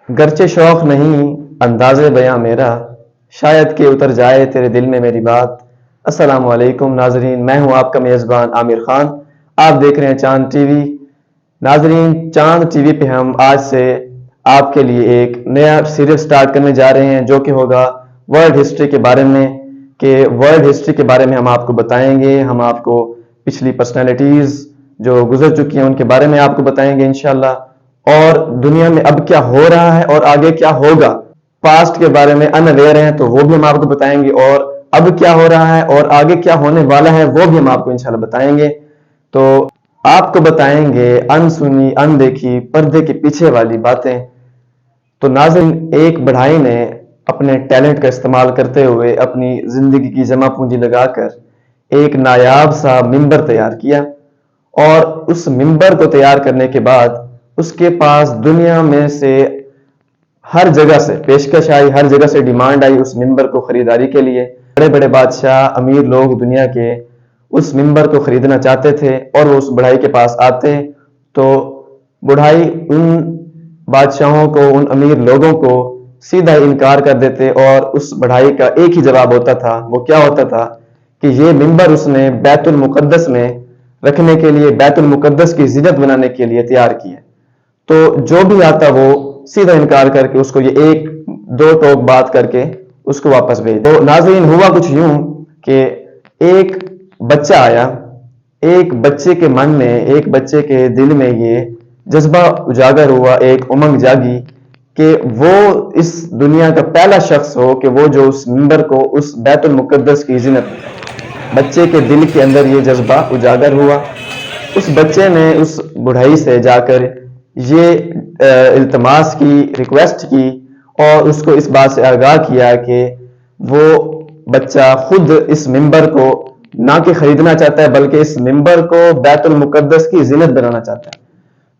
گرچہ شوق نہیں انداز بیاں میرا، شاید کہ اتر جائے تیرے دل میں میری بات۔ السلام علیکم ناظرین، میں ہوں آپ کا میزبان عامر خان۔ آپ دیکھ رہے ہیں چاند ٹی وی۔ ناظرین، چاند ٹی وی پہ ہم آج سے آپ کے لیے ایک نیا سیریل سٹارٹ کرنے جا رہے ہیں جو کہ ہوگا ورلڈ ہسٹری کے بارے میں، کہ ورلڈ ہسٹری کے بارے میں ہم آپ کو بتائیں گے، ہم آپ کو پچھلی پرسنالٹیز جو گزر چکی ہیں ان کے بارے میں آپ کو بتائیں گے انشاءاللہ، اور دنیا میں اب کیا ہو رہا ہے اور آگے کیا ہوگا، پاسٹ کے بارے میں ان اویئر ہیں تو وہ بھی ہم آپ کو بتائیں گے، اور اب کیا ہو رہا ہے اور آگے کیا ہونے والا ہے وہ بھی ہم آپ کو انشاءاللہ بتائیں گے۔ تو آپ کو بتائیں گے ان سنی ان دیکھی پردے کے پیچھے والی باتیں۔ تو ناظرین، ایک بڑھائی نے اپنے ٹیلنٹ کا استعمال کرتے ہوئے اپنی زندگی کی جمع پونجی لگا کر ایک نایاب سا ممبر تیار کیا، اور اس ممبر کو تیار کرنے کے بعد اس کے پاس دنیا میں سے ہر جگہ سے پیشکش آئی، ہر جگہ سے ڈیمانڈ آئی اس ممبر کو خریداری کے لیے۔ بڑے بڑے بادشاہ، امیر لوگ دنیا کے اس ممبر کو خریدنا چاہتے تھے، اور وہ اس بڑھائی کے پاس آتے تو بڑھائی ان بادشاہوں کو، ان امیر لوگوں کو سیدھا انکار کر دیتے، اور اس بڑھائی کا ایک ہی جواب ہوتا تھا۔ وہ کیا ہوتا تھا کہ یہ ممبر اس نے بیت المقدس میں رکھنے کے لیے، بیت المقدس کی زینت بنانے کے لیے تیار کی ہے۔ تو جو بھی آتا وہ سیدھا انکار کر کے اس کو یہ ایک دو ٹوک بات کر کے اس کو واپس بھیج۔ تو ناظرین، ہوا کچھ یوں کہ ایک بچہ آیا، ایک بچے کے من میں، ایک بچے کے دل میں یہ جذبہ اجاگر ہوا، ایک امنگ جاگی کہ وہ اس دنیا کا پہلا شخص ہو کہ وہ جو اس ممبر کو، اس بیت المقدس کی زینت، بچے کے دل کے اندر یہ جذبہ اجاگر ہوا۔ اس بچے نے اس بڑھائی سے جا کر یہ التماس کی، ریکویسٹ کی، اور اس کو اس بات سے آگاہ کیا کہ وہ بچہ خود اس ممبر کو نہ کہ خریدنا چاہتا ہے بلکہ اس ممبر کو بیت المقدس کی زینت بنانا چاہتا ہے۔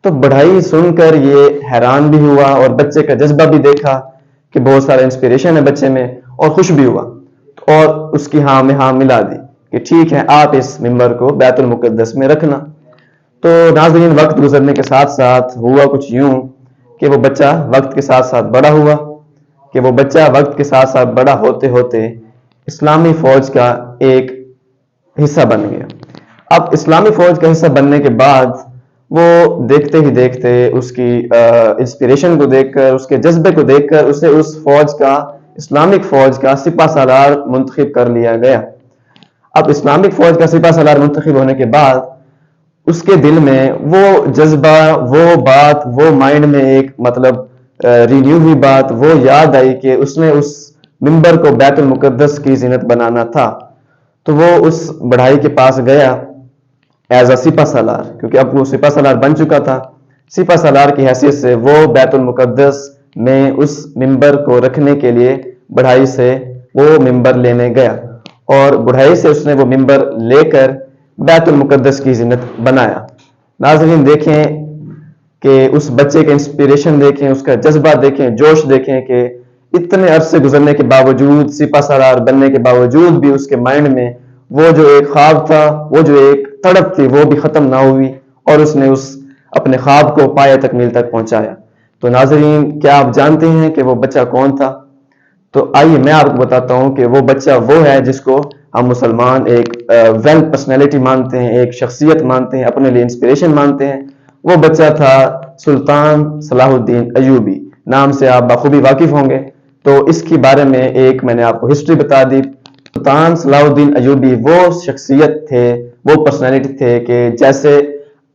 تو بڑھائی سن کر یہ حیران بھی ہوا، اور بچے کا جذبہ بھی دیکھا کہ بہت سارا انسپریشن ہے بچے میں، اور خوش بھی ہوا، اور اس کی ہاں میں ہاں ملا دی کہ ٹھیک ہے، آپ اس ممبر کو بیت المقدس میں رکھنا۔ تو ناظرین، وقت گزرنے کے ساتھ ساتھ ہوا کچھ یوں کہ وہ بچہ وقت کے ساتھ ساتھ بڑا ہوا، کہ وہ بچہ وقت کے ساتھ ساتھ بڑا ہوتے ہوتے اسلامی فوج کا ایک حصہ بن گیا۔ اب اسلامی فوج کا حصہ بننے کے بعد وہ دیکھتے ہی دیکھتے اس کی انسپریشن کو دیکھ کر، اس کے جذبے کو دیکھ کر اسے اس فوج کا، اسلامک فوج کا سپہ سالار منتخب کر لیا گیا۔ اب اسلامک فوج کا سپہ سالار منتخب ہونے کے بعد اس کے دل میں وہ جذبہ، وہ بات، وہ مائنڈ میں ایک مطلب رینیو ہوئی بات وہ یاد آئی کہ اس نے اس ممبر کو بیت المقدس کی زینت بنانا تھا۔ تو وہ اس بڑھائی کے پاس گیا ایز اے سپہ سالار، کیونکہ اب وہ سپہ سالار بن چکا تھا۔ سپہ سالار کی حیثیت سے وہ بیت المقدس میں اس ممبر کو رکھنے کے لیے بڑھائی سے وہ ممبر لینے گیا، اور بڑھائی سے اس نے وہ ممبر لے کر بیت المقدس کی زینت بنایا۔ ناظرین، دیکھیں کہ اس بچے کا انسپریشن دیکھیں، اس کا جذبہ دیکھیں، جوش دیکھیں کہ اتنے عرصے گزرنے کے باوجود، سپہ سالار بننے کے باوجود بھی اس کے مائنڈ میں وہ جو ایک خواب تھا، وہ جو ایک تڑپ تھی، وہ بھی ختم نہ ہوئی، اور اس نے اس اپنے خواب کو پایہ تکمیل تک پہنچایا۔ تو ناظرین، کیا آپ جانتے ہیں کہ وہ بچہ کون تھا؟ تو آئیے میں آپ کو بتاتا ہوں کہ وہ بچہ وہ ہے جس کو ہم مسلمان ایک ویل پرسنالٹی مانتے ہیں، ایک شخصیت مانتے ہیں، اپنے لیے انسپریشن مانتے ہیں۔ وہ بچہ تھا سلطان صلاح الدین ایوبی۔ نام سے آپ بخوبی واقف ہوں گے، تو اس کے بارے میں ایک میں نے آپ کو ہسٹری بتا دی۔ سلطان صلاح الدین ایوبی وہ شخصیت تھے، وہ پرسنالٹی تھے کہ جیسے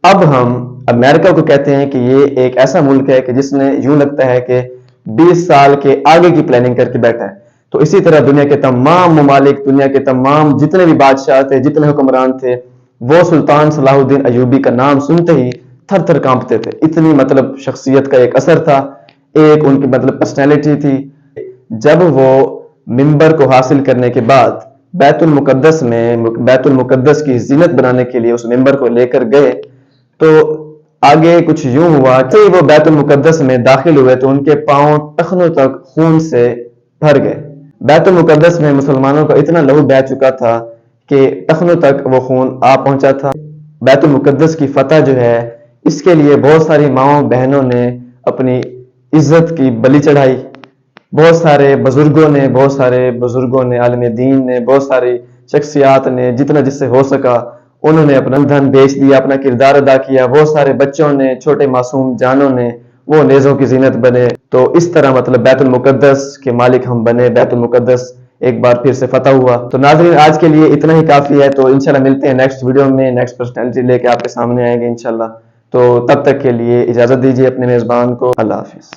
اب ہم امریکہ کو کہتے ہیں کہ یہ ایک ایسا ملک ہے کہ جس نے یوں لگتا ہے کہ 20 سال کے آگے کی پلاننگ کر کے بیٹھا ہے، تو اسی طرح دنیا کے تمام ممالک، دنیا کے تمام جتنے بھی بادشاہ تھے، جتنے حکمران تھے، وہ سلطان صلاح الدین ایوبی کا نام سنتے ہی تھر تھر کانپتے تھے۔ اتنی مطلب شخصیت کا ایک اثر تھا، ایک ان کی مطلب پرسنالٹی تھی۔ جب وہ ممبر کو حاصل کرنے کے بعد بیت المقدس میں، بیت المقدس کی زینت بنانے کے لیے اس ممبر کو لے کر گئے، تو آگے کچھ یوں ہوا کہ وہ بیت المقدس میں داخل ہوئے تو ان کے پاؤں ٹخنوں تک خون سے بھر گئے۔ بیت المقدس میں مسلمانوں کا اتنا لہو بہہ چکا تھا کہ ٹخنوں تک وہ خون آ پہنچا تھا۔ بیت المقدس کی فتح جو ہے، اس کے لیے بہت ساری ماؤں بہنوں نے اپنی عزت کی بلی چڑھائی. بہت سارے بزرگوں نے عالم دین نے، بہت ساری شخصیات نے جتنا جس سے ہو سکا انہوں نے اپنا دھن بیچ دیا، اپنا کردار ادا کیا. بہت سارے بچوں نے، چھوٹے معصوم جانوں نے وہ نیزوں کی زینت بنے. تو اس طرح مطلب بیت المقدس کے مالک ہم بنے، بیت المقدس ایک بار پھر سے فتح ہوا. تو ناظرین آج کے لیے اتنا ہی کافی ہے. تو انشاءاللہ ملتے ہیں نیکسٹ ویڈیو میں، نیکسٹ پرسنالٹی لے کے آپ کے سامنے آئیں گے انشاءاللہ. تو تب تک کے لیے اجازت دیجیے اپنے میزبان کو. اللہ حافظ.